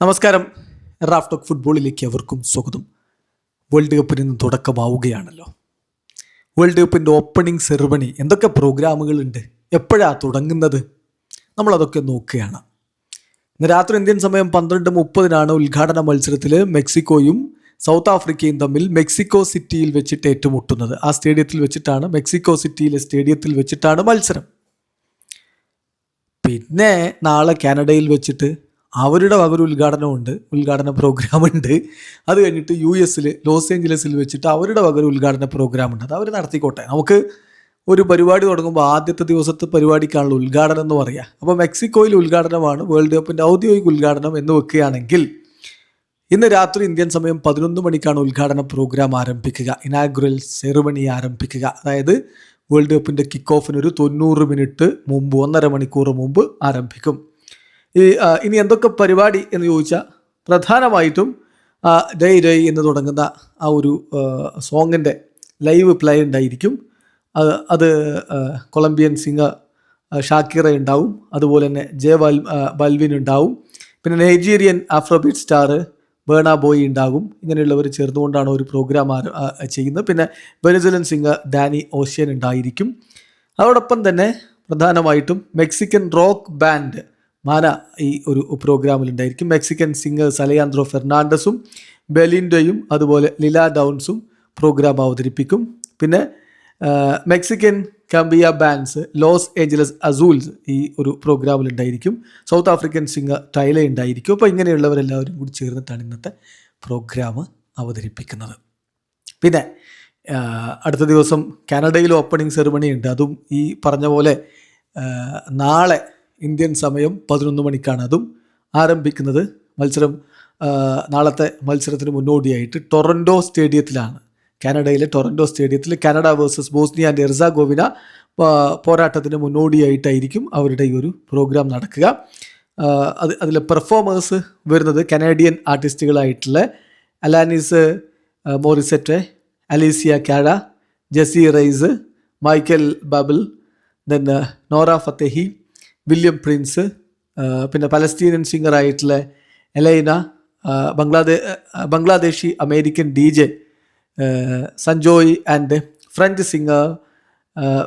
നമസ്കാരം. Raf talk ഫുട്ബോളിലേക്ക് അവർക്കും സ്വാഗതം. വേൾഡ് കപ്പിന് ഇന്ന് തുടക്കമാവുകയാണല്ലോ. വേൾഡ് കപ്പിൻ്റെ ഓപ്പണിംഗ് സെറിമണി എന്തൊക്കെ പ്രോഗ്രാമുകളുണ്ട്, എപ്പോഴാണ് തുടങ്ങുന്നത്, നമ്മളതൊക്കെ നോക്കുകയാണ്. ഇന്ന് രാത്രി ഇന്ത്യൻ സമയം 12:30 ഉദ്ഘാടന മത്സരത്തിൽ മെക്സിക്കോയും സൗത്ത് ആഫ്രിക്കയും തമ്മിൽ മെക്സിക്കോ സിറ്റിയിൽ വെച്ചിട്ട് ഏറ്റുമുട്ടുന്നത്. ആ സ്റ്റേഡിയത്തിൽ വെച്ചിട്ടാണ്, മെക്സിക്കോ സിറ്റിയിലെ സ്റ്റേഡിയത്തിൽ വെച്ചിട്ടാണ് മത്സരം. പിന്നെ നാളെ കാനഡയിൽ വെച്ചിട്ട് അവരുടെ ഒരു ഉദ്ഘാടന പ്രോഗ്രാമുണ്ട്. അത് കഴിഞ്ഞിട്ട് US ലോസ് ഏഞ്ചലസിൽ വെച്ചിട്ട് അവരുടെ ഒരു ഉദ്ഘാടന പ്രോഗ്രാമുണ്ട്. അത് അവർ നടത്തിക്കോട്ടെ. നമുക്ക് ഒരു പരിപാടി തുടങ്ങുമ്പോൾ ആദ്യത്തെ ദിവസത്തെ പരിപാടിക്കാണല്ലോ ഉദ്ഘാടനം എന്ന് പറയുക. അപ്പോൾ മെക്സിക്കോയിൽ ഉദ്ഘാടനമാണ് വേൾഡ് കപ്പിൻ്റെ ഔദ്യോഗിക ഉദ്ഘാടനം എന്ന് വെക്കുകയാണെങ്കിൽ ഇന്ന് രാത്രി ഇന്ത്യൻ സമയം 11 മണിക്കാണ് ഉദ്ഘാടന പ്രോഗ്രാം ആരംഭിക്കുക, ഇനാഗുറൽ സെറിമണി ആരംഭിക്കുക. അതായത് വേൾഡ് കപ്പിൻ്റെ കിക്ക് ഓഫിന് ഒരു 90 മിനിറ്റ് മുമ്പ്, 1.5 മണിക്കൂർ മുമ്പ് ആരംഭിക്കും. ഇനി എന്തൊക്കെ പരിപാടി എന്ന് ചോദിച്ചാൽ പ്രധാനമായിട്ടും ഡേ എന്ന് തുടങ്ങുന്ന ആ ഒരു സോങ്ങിൻ്റെ ലൈവ് പ്ലേ ഉണ്ടായിരിക്കും. അത് കൊളംബിയൻ സിംഗർ ഷാക്കിറ ഉണ്ടാവും, അതുപോലെ തന്നെ ബൽവിൻ ഉണ്ടാവും, പിന്നെ നൈജീരിയൻ ആഫ്രോബീറ്റ് സ്റ്റാർ ബേണ ബോയ് ഉണ്ടാകും. ഇങ്ങനെയുള്ളവർ ചേർന്നുകൊണ്ടാണ് ഒരു പ്രോഗ്രാം ചെയ്യുന്നത്. പിന്നെ വെനസ്വലൻ സിംഗർ ഡാനി ഓഷ്യൻ ഉണ്ടായിരിക്കും. അതോടൊപ്പം തന്നെ പ്രധാനമായിട്ടും മെക്സിക്കൻ റോക്ക് ബാൻഡ് മാന ഈ ഒരു പ്രോഗ്രാമിലുണ്ടായിരിക്കും. മെക്സിക്കൻ സിംഗേഴ്സ് അലയാൻഡ്രോ ഫെർണാണ്ടസും ബെലിൻഡോയും അതുപോലെ ലില ഡൗൺസും പ്രോഗ്രാം അവതരിപ്പിക്കും. പിന്നെ മെക്സിക്കൻ കമ്പിയ ബാൻഡ്സ് ലോസ് ഏഞ്ചലസ് അസൂൾസ് ഈ ഒരു പ്രോഗ്രാമിലുണ്ടായിരിക്കും. സൗത്ത് ആഫ്രിക്കൻ സിംഗർ ടൈല ഉണ്ടായിരിക്കും. അപ്പോൾ ഇങ്ങനെയുള്ളവരെല്ലാവരും കൂടി ചേർന്നിട്ടാണ് ഇന്നത്തെ പ്രോഗ്രാം അവതരിപ്പിക്കുന്നത്. പിന്നെ അടുത്ത ദിവസം കാനഡയിൽ ഓപ്പണിംഗ് സെറിമണി ഉണ്ട്. അതും ഈ പറഞ്ഞ പോലെ നാളെ ഇന്ത്യൻ സമയം 11 മണിക്കാണ് അതും ആരംഭിക്കുന്നത്. നാളത്തെ മത്സരത്തിന് മുന്നോടിയായിട്ട് ടൊറൻറ്റോ സ്റ്റേഡിയത്തിലാണ്, കാനഡയിലെ ടൊറൻറ്റോ സ്റ്റേഡിയത്തിൽ Canada versus Bosnia and Herzegovina പോരാട്ടത്തിന് മുന്നോടിയായിട്ടായിരിക്കും അവരുടെ ഈ ഒരു പ്രോഗ്രാം നടക്കുക. അതിലെ പെർഫോമേഴ്സ് വരുന്നത് കനേഡിയൻ ആർട്ടിസ്റ്റുകളായിട്ടുള്ള Alanis Morissette, Alessia Cara, Jessie Reyes, Michael Buble, then Nora Fatehi, William Prince, പിന്നെ പലസ്തീനിയൻ സിംഗറായിട്ടുള്ള Elyanna, Bangladeshi American DJ Sanjoy and French singer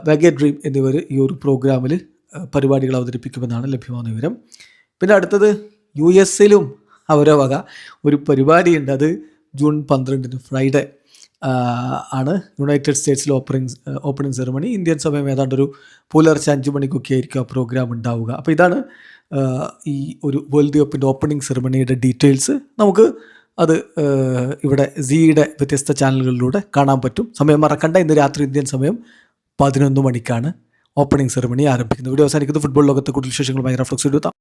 Vegedream എന്നിവർ ഈ ഒരു പ്രോഗ്രാമിൽ പരിപാടികൾ അവതരിപ്പിക്കുമെന്നാണ് ലഭ്യമാകുന്ന വിവരം. പിന്നെ അടുത്തത് US അവരെ വക ഒരു പരിപാടിയുണ്ട്. അത് ജൂൺ 12 ഫ്രൈഡേ ആണ് യുണൈറ്റഡ് സ്റ്റേറ്റ്സിൽ ഓപ്പണിംഗ് സെറിമണി. ഇന്ത്യൻ സമയം ഏതാണ്ട് ഒരു പുലർച്ചെ 5 മണിക്കൊക്കെ ആയിരിക്കും ആ പ്രോഗ്രാം ഉണ്ടാവുക. അപ്പോൾ ഇതാണ് ഈ ഒരു വേൾഡ് കപ്പിൻ്റെ ഓപ്പണിംഗ് സെറിമണിയുടെ ഡീറ്റെയിൽസ്. നമുക്ക് അത് ഇവിടെ Zee-യുടെ വ്യത്യസ്ത ചാനലുകളിലൂടെ കാണാൻ പറ്റും. സമയം മറക്കണ്ട, ഇന്ന് രാത്രി ഇന്ത്യൻ സമയം 11 മണിക്കാണ് ഓപ്പണിംഗ് സെറിമണി ആരംഭിക്കുന്നത്. വീഡിയോ അവസാനിക്കുന്നത്. ഫുട്ബോൾ ലോകത്തെ കൂടുതൽ വിശേഷങ്ങളുമായി റഫ്ലക്സ് എടുത്താം.